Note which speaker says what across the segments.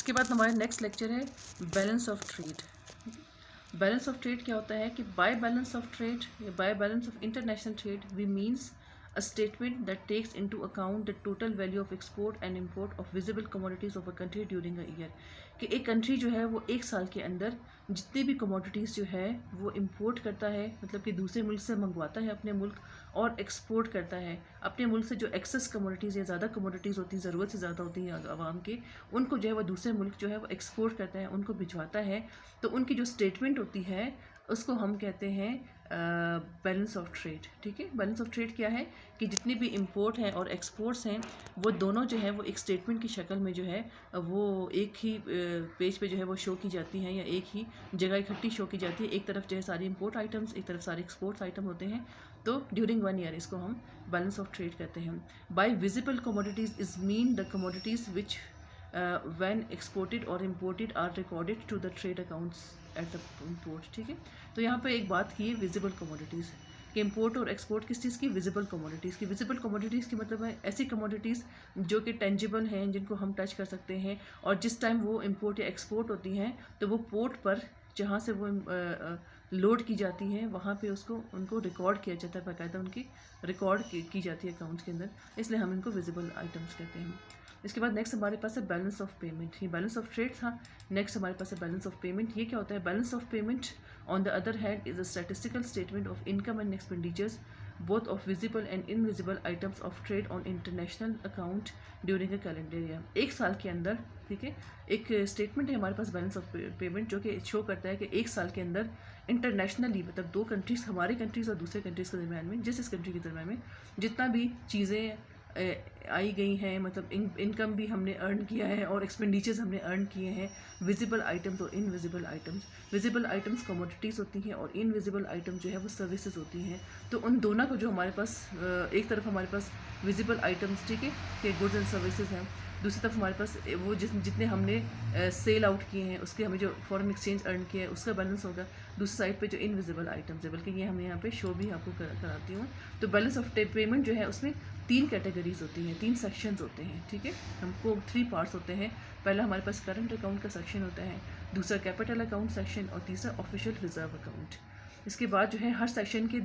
Speaker 1: इसके बाद हमारा नेक्स्ट लेक्चर है balance of trade. Balance of trade क्या होता है कि बाय बैलेंस ऑफ ट्रेड या by balance of international trade we means a statement that takes into account the total value of export and import of visible commodities of a country during a year। कि एक country जो है वो एक साल के अंदर जितनी भी कमोडिटीज़ जो है वो इंपोर्ट करता है, मतलब कि दूसरे मुल्क से मंगवाता है अपने मुल्क, और एक्सपोर्ट करता है अपने मुल्क से। जो एक्सेस कमोडिटीज़ या ज़्यादा कमोडिटीज़ होती हैं, ज़रूरत से ज़्यादा होती हैं आवाम के, उनको जो है वो दूसरे मुल्क जो है वो एक्सपोर्ट करता है, उनको भिजवाता है। तो उनकी जो स्टेटमेंट होती है उसको हम कहते हैं बैलेंस ऑफ ट्रेड। ठीक है, बैलेंस ऑफ ट्रेड क्या है कि जितनी भी इंपोर्ट हैं और एक्सपोर्ट्स हैं वो दोनों जो है वो एक स्टेटमेंट की शक्ल में जो है वो एक ही पेज पे जो है वो शो की जाती हैं, या एक ही जगह इकट्ठी शो की जाती है। एक तरफ जो है सारी इंपोर्ट आइटम्स, एक तरफ सारे एक्सपोर्ट्स आइटम होते हैं। तो ड्यूरिंग 1 ईयर इसको हम बैलेंस ऑफ ट्रेड कहते हैं। By visible commodities is mean the commodities which when exported or imported are recorded to the trade accounts at the import। ठीक है, तो यहाँ पे एक बात की है विजिबल कमोडिटीज़ कि इम्पोर्ट और एक्सपोर्ट किस चीज़ की, विजिबल कमोडिटीज़ की। विजिबल कमोडिटीज़ की मतलब है ऐसी कमोडिटीज़ जो कि टेंजिबल हैं, जिनको हम टच कर सकते हैं, और जिस टाइम वो इम्पोर्ट या एक्सपोर्ट होती हैं तो वो पोर्ट पर जहाँ से वो लोड की जाती है वहाँ पे उनको रिकॉर्ड किया जाता है, बाकायदा उनकी रिकॉर्ड की जाती है अकाउंट्स के अंदर, इसलिए हम इनको विजिबल आइटम्स कहते हैं। इसके बाद नेक्स्ट हमारे पास है बैलेंस ऑफ पेमेंट। ये बैलेंस ऑफ ट्रेड था। नेक्स्ट हमारे पास है बैलेंस ऑफ पेमेंट। ये क्या होता है? Balance of payment on the other hand is a statistical statement of income and expenditures both of visible and invisible items of trade on international account during a calendar year. एक साल के अंदर, ठीक है, एक स्टेटमेंट है हमारे पास balance of payment जो कि शो करता है कि एक साल के अंदर इंटरनेशनली, मतलब दो कंट्रीज़, हमारी कंट्रीज़ और दूसरे कंट्रीज़ के दरमियान में, जिस कंट्री के दरमियान में जितना भी चीज़ें आई गई हैं, मतलब इनकम भी हमने अर्न किया है और एक्सपेंडिचर्स हमने अर्न किए हैं, विजिबल आइटम्स और invisible items. Visible items commodities होती हैं और इनविजिबल आइटम जो है वो सर्विसेज होती हैं। तो उन दोनों को जो हमारे पास एक तरफ हमारे पास विजिबल आइटम्स, ठीक है, कि गुड्स एंड सर्विसेज हैं, दूसरी तरफ हमारे पास वो जितने हमने सेल आउट किए हैं उसके हमें जो फॉरेन एक्सचेंज अर्न किया है उसका बैलेंस होगा। दूसरी साइड पे जो इनविजिबल आइटम्स है, बल्कि ये हमें यहाँ पे शो भी आपको कराती हूँ। तो बैलेंस ऑफ पेमेंट जो है उसमें 3 कैटेगरीज होती हैं, 3 सेक्शंस होते हैं। ठीक है, हमको 3 पार्ट्स होते हैं। पहला हमारे पास करंट अकाउंट का सेक्शन होता है, दूसरा कैपिटल अकाउंट सेक्शन, और तीसरा ऑफिशियल रिजर्व अकाउंट। इसके बाद जो है हर सेक्शन के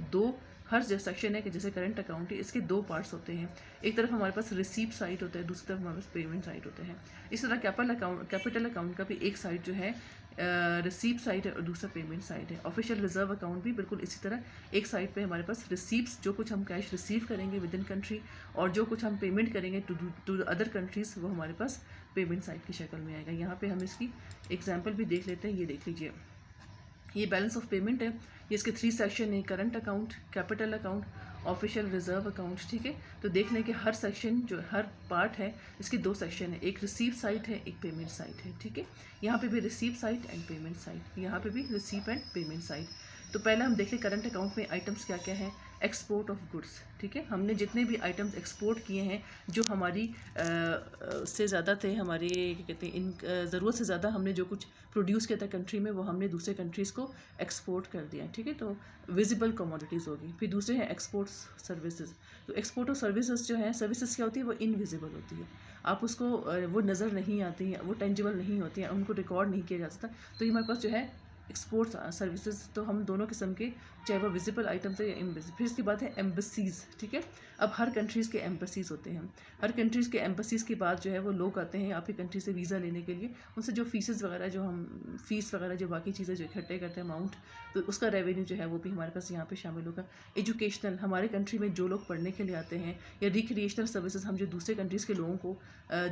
Speaker 1: हर जो सेक्शन है कि जैसे करंट अकाउंट है, इसके 2 पार्ट्स होते हैं। एक तरफ हमारे पास रिसीप्ट साइड होता है, दूसरी तरफ हमारे पास पेमेंट साइड होते हैं। इस तरह कैपिटल अकाउंट का भी एक साइड जो है रिसीप्ट साइड है और दूसरा पेमेंट साइड है। ऑफिशियल रिजर्व अकाउंट भी बिल्कुल इसी तरह, एक साइड पे हमारे पास रिसीप्ट्स, जो कुछ हम कैश रिसीव करेंगे विद इन कंट्री, और जो कुछ हम पेमेंट करेंगे टू अदर कंट्रीज़, वो हमारे पास पेमेंट साइड की शक्ल में आएगा। यहाँ पे हम इसकी एग्जांपल भी देख लेते हैं। ये देख लीजिए, ये बैलेंस ऑफ पेमेंट है। ये इसके 3 सेक्शन है, current account, capital account, official reserve account. ठीक है, तो देख लें कि हर सेक्शन जो हर पार्ट है इसके 2 सेक्शन है, एक रिसीप्ट साइड है, एक पेमेंट साइड है। ठीक है, यहाँ पे भी receipt side and payment side, यहाँ पे भी रिसीप्ट एंड पेमेंट साइड। तो पहले हम देख लें करंट अकाउंट में आइटम्स क्या क्या है। एक्सपोर्ट ऑफ गुड्स, ठीक है, हमने जितने भी आइटम्स एक्सपोर्ट किए हैं जो हमारी से ज़्यादा थे, हमारे क्या कहते हैं, इन ज़रूरत से ज़्यादा हमने जो कुछ प्रोड्यूस किया था कंट्री में, वो हमने दूसरे कंट्रीज़ को एक्सपोर्ट कर दिया। ठीक है, तो विजिबल कमोडिटीज़ होगी। फिर दूसरे हैं एक्सपोर्ट सर्विसेज। तो एक्सपोर्ट और सर्विसेज जो है, सर्विसेज क्या होती है, वो इनविजिबल होती है, आप उसको वो नज़र नहीं आती हैं, वो टेंजिबल नहीं होती हैं, उनको रिकॉर्ड नहीं किया जा सकता। तो ये हमारे पास जो है एक्सपोर्ट सर्विसेज, तो हम दोनों किस्म के, चाहे वो विजिबल आइटम्स है या इनविजिबल। फिर इसके बाद है एम्बेसीज़। ठीक है, अब हर कंट्रीज़ के एम्बेसीज़ होते हैं। हर कंट्रीज़ के एम्बेसीज़ के बाद जो है वो लोग आते हैं आपकी कंट्री से वीज़ा लेने के लिए, उनसे जो फीसेस वगैरह, जो हम फ़ीस वगैरह, जो बाकी चीज़ें जो इकट्ठे करते हैं अमाउंट, तो उसका रेवेन्यू जो है वो भी हमारे पास यहाँ पे शामिल होगा। एजुकेशनल, हमारे कंट्री में जो लोग पढ़ने के लिए आते हैं, या रिक्रिएशनल सर्विसेज हम जो दूसरे कंट्रीज़ के लोगों को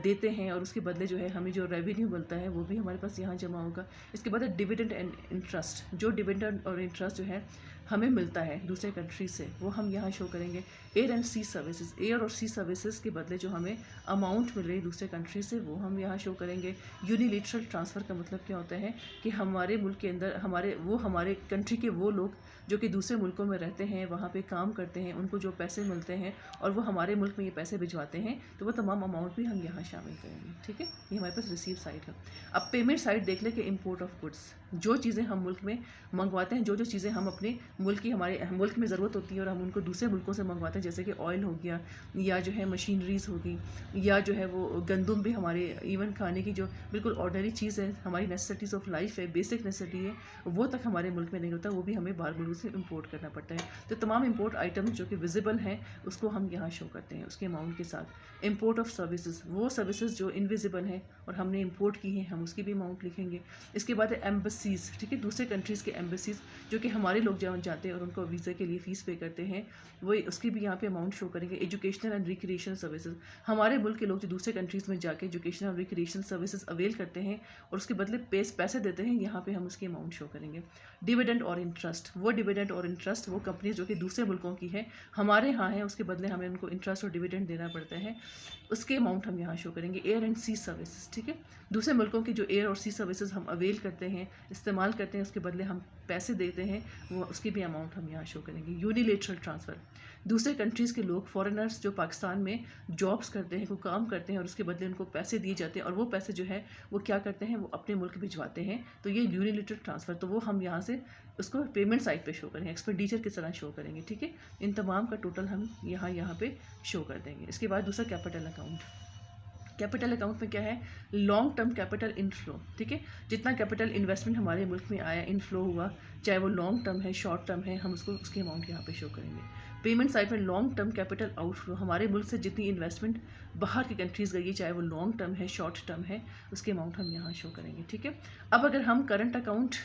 Speaker 1: देते हैं, और उसके बदले जो है हमें जो रेवेन्यू मिलता है वो भी हमारे पास यहाँ जमा होगा। इसके बाद है डिविडेंड एंड इंटरेस्ट, जो डिविडेंड और इंटरेस्ट जो है हमें मिलता है दूसरे कंट्री से, वो हम यहाँ शो करेंगे। Air and sea services, air और सी सर्विसेज के बदले जो हमें अमाउंट मिल रही है दूसरे कंट्री से, वो हम यहाँ शो करेंगे। यूनिलेटरल ट्रांसफ़र का मतलब क्या होता है कि हमारे मुल्क के अंदर हमारे कंट्री के वो लोग जो कि दूसरे मुल्कों में रहते हैं, वहाँ पे काम करते हैं, उनको जो पैसे मिलते हैं और वो हमारे मुल्क में ये पैसे भिजवाते हैं, तो वो तमाम अमाउंट भी हम यहाँ शामिल करेंगे। ठीक है, ये हमारे पास रिसीव साइड है। अब पेमेंट साइड देख लें कि इम्पोर्ट ऑफ गुड्स, जो चीज़ें हम मुल्क में मंगवाते हैं, जो चीज़ें हम अपने मुल्क की हमारे मुल्क में ज़रूरत होती है और हम उनको दूसरे मुल्कों से मंगवाते हैं, जैसे कि ऑयल हो गया या जो है मशीनरीज़ होगी या जो है वो गंदम भी हमारे इवन खाने की जो बिल्कुल ऑर्डनरी चीज़ है, हमारी नेसेसिटीज़ ऑफ लाइफ है, बेसिक नेसेसिटी है, वो तक हमारे मुल्क में नहीं होता, वो भी हमें बाहर मुल्क से इम्पोर्ट करना पड़ता है। तो तमाम इम्पोर्ट आइटम्स जो कि विजिबल हैं उसको हम यहाँ शो करते हैं उसके अमाउंट के साथ। इम्पोर्ट ऑफ सर्विसेज, वो सर्विसेज जो इनविजिबल हैं और हमने इम्पोर्ट की हैं, हम उसकी भी अमाउंट लिखेंगे। इसके बाद है एम्बेसीज़, ठीक है, दूसरे कंट्रीज़ के एम्बेसीज़ जो कि हमारे लोग जहाँ जाते हैं और उनको वीज़ा के लिए फ़ीस पे करते हैं, वो उसकी भी यहाँ पे अमाउंट शो करेंगे। एजुकेशनल एंड रिक्रिएशनल सर्विसेज, हमारे मुल्क के लोग जो दूसरे कंट्रीज़ में जाके एजुकेशनल और रिक्रिएशनल सर्विसेज अवेल करते हैं और उसके बदले पैसे देते हैं, यहाँ पे हम उसकी अमाउंट शो करेंगे। डिविडेंड और इंटरेस्ट, वो डिविडेंड और इंटरेस्ट वो कंपनीज जो कि दूसरे मुल्कों की है हमारे यहाँ है, उसके बदले हमें उनको इंटरेस्ट और डिविडेंड देना पड़ता है, उसके अमाउंट हम यहाँ शो करेंगे। एयर एंड सी सर्विसेज, ठीक है, दूसरे मुल्कों की जो एयर और सी सर्विसेज हम अवेल करते हैं, इस्तेमाल करते हैं, उसके बदले हम पैसे देते हैं, वो उसकी भी अमाउंट हम यहाँ शो करेंगे। यूनिलेटरल ट्रांसफ़र, दूसरे कंट्रीज़ के लोग फॉरेनर्स जो पाकिस्तान में जॉब्स करते हैं, कोई काम करते हैं और उसके बदले उनको पैसे दिए जाते हैं और वो पैसे जो है वो क्या करते हैं, वो अपने मुल्क भिजवाते हैं, तो ये यूनिलेटरल ट्रांसफ़र, तो वो हम यहाँ से उसको पेमेंट साइड पे शो करेंगे, एक्सपेंडिचर की तरह शो करेंगे, ठीक है। इन तमाम का टोटल हम यहाँ पे शो कर देंगे। इसके बाद दूसरा कैपिटल अकाउंट, कैपिटल अकाउंट में क्या है, लॉन्ग टर्म कैपिटल इनफ्लो, ठीक है, जितना कैपिटल इन्वेस्टमेंट हमारे मुल्क में आया, इनफ्लो हुआ, चाहे वो लॉन्ग टर्म है शॉर्ट टर्म है, हम उसको उसकी अमाउंट यहाँ पे शो करेंगे। पेमेंट साइड में लॉन्ग टर्म कैपिटल आउटफ्लो, हमारे मुल्क से जितनी इन्वेस्टमेंट बाहर की कंट्रीज़ गई है, चाहे वो लॉन्ग टर्म है शॉर्ट टर्म है, उसकी अमाउंट हम यहाँ शो करेंगे, ठीक है। अब अगर हम करंट अकाउंट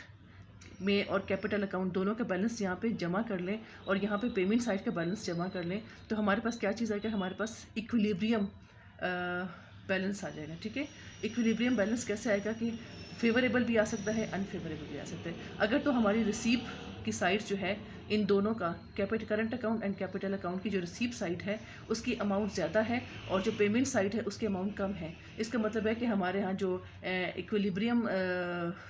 Speaker 1: में और कैपिटल अकाउंट दोनों का बैलेंस यहाँ पे जमा कर लें और यहाँ पे पेमेंट साइड का बैलेंस जमा कर लें, तो हमारे पास क्या चीज़ आएगा, हमारे पास इक्विलिब्रियम बैलेंस आ जाएगा, ठीक है। इक्विलिब्रियम बैलेंस कैसे आएगा कि फेवरेबल भी आ सकता है, अनफेवरेबल भी आ सकता है। अगर तो हमारी रिसीव की साइड जो है इन दोनों का current account and capital account की जो रिसीव साइड है उसकी अमाउंट ज़्यादा है और जो पेमेंट साइड है उसकी अमाउंट कम है, इसका मतलब है कि हमारे यहाँ जो इक्विलिब्रियम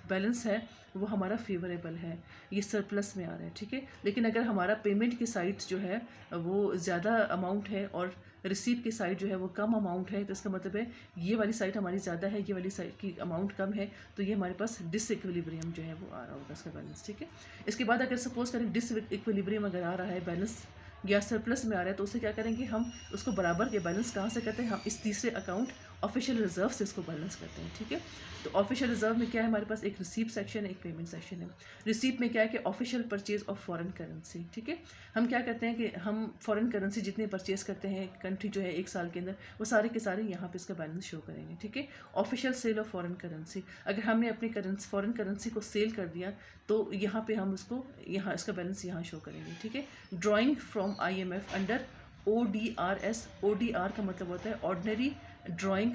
Speaker 1: बैलेंस है वो हमारा फेवरेबल है, ये सरप्लस में आ रहा है, ठीक है। लेकिन अगर हमारा पेमेंट की साइड जो है वो ज़्यादा अमाउंट है और रिसीव की साइड जो है वो कम अमाउंट है, तो इसका मतलब है ये वाली साइड हमारी ज़्यादा है, ये वाली साइड की अमाउंट कम है, तो ये हमारे पास डिसइक्विलिब्रियम जो है वो आ रहा होगा इसका बैलेंस, ठीक है। इसके बाद अगर सपोज करें डिसइक्विलिब्रियम अगर आ रहा है बैलेंस या सरप्लस में आ रहा है, तो उससे क्या करेंगे, हम उसको बराबर के बैलेंस कहाँ से करते हैं, हम इस तीसरे अकाउंट ऑफिशियल रिजर्व से इसको बैलेंस करते हैं, ठीक है। तो ऑफिशियल रिजर्व में क्या है, हमारे पास एक रिसीव सेक्शन है, एक पेमेंट सेक्शन है। रिसीव में क्या है कि official purchase of foreign currency, ठीक है। हम क्या करते हैं कि हम फॉरेन करेंसी जितने परचेज करते हैं कंट्री जो है एक साल के अंदर, वो सारे के सारे यहाँ पे इसका बैलेंस शो करेंगे, ठीक है। Official sale of foreign currency, अगर हमने अपनी फॉरेन करेंसी को सेल कर दिया तो यहाँ पे हम उसको यहाँ इसका बैलेंस यहाँ शो करेंगे, ठीक है। Drawing from IMF under ODRS, ODR का मतलब होता है ordinary drawing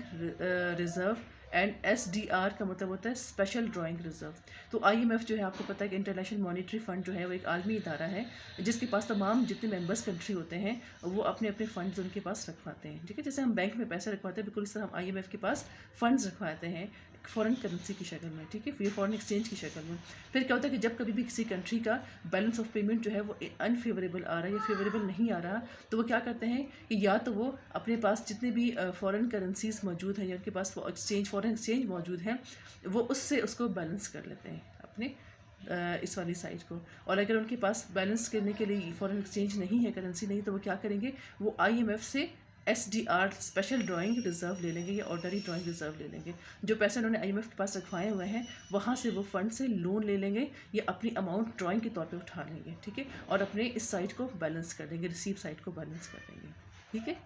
Speaker 1: reserve and SDR का मतलब होता है स्पेशल ड्राइंग रिजर्व। तो IMF जो है आपको पता है कि इंटरनेशनल मॉनेटरी फंड जो है वो एक आलमी इदारा है जिसके पास तमाम जितने मेंबर्स कंट्री होते हैं वो अपने अपने फंड्स उनके पास रखवाते हैं, ठीक है। जैसे हम बैंक में पैसे रखवाते हैं, बिल्कुल इस तरह हम IMF के पास फंड्स रखवाते हैं फॉरेन करेंसी की शक्ल में, ठीक है, फिर फॉरेन एक्सचेंज की शक्ल में। फिर क्या होता है कि जब कभी भी किसी कंट्री का बैलेंस ऑफ पेमेंट जो है वो अनफेवरेबल आ रहा है या फेवरेबल नहीं आ रहा, तो वो क्या करते हैं कि या तो वो अपने पास जितने भी फॉरेन करेंसीज मौजूद हैं या उनके पास फॉरेन एक्सचेंज मौजूद हैं, वो उससे उसको बैलेंस कर लेते हैं अपने इस वाली साइड को। और अगर उनके पास बैलेंस करने के लिए फॉरेन एक्सचेंज नहीं है, करेंसी नहीं, तो वो क्या करेंगे, वो IMF से SDR स्पेशल ड्राइंग रिजर्व ले लेंगे या ऑर्डनरी ड्राइंग रिजर्व ले लेंगे। जो पैसे उन्होंने IMF के पास रखवाए हुए हैं वहाँ से वो फंड से लोन ले लेंगे या अपनी अमाउंट ड्राइंग के तौर पे उठा लेंगे, ठीक है, और अपने इस साइड को बैलेंस कर देंगे, रिसीव साइड को बैलेंस कर देंगे, ठीक है।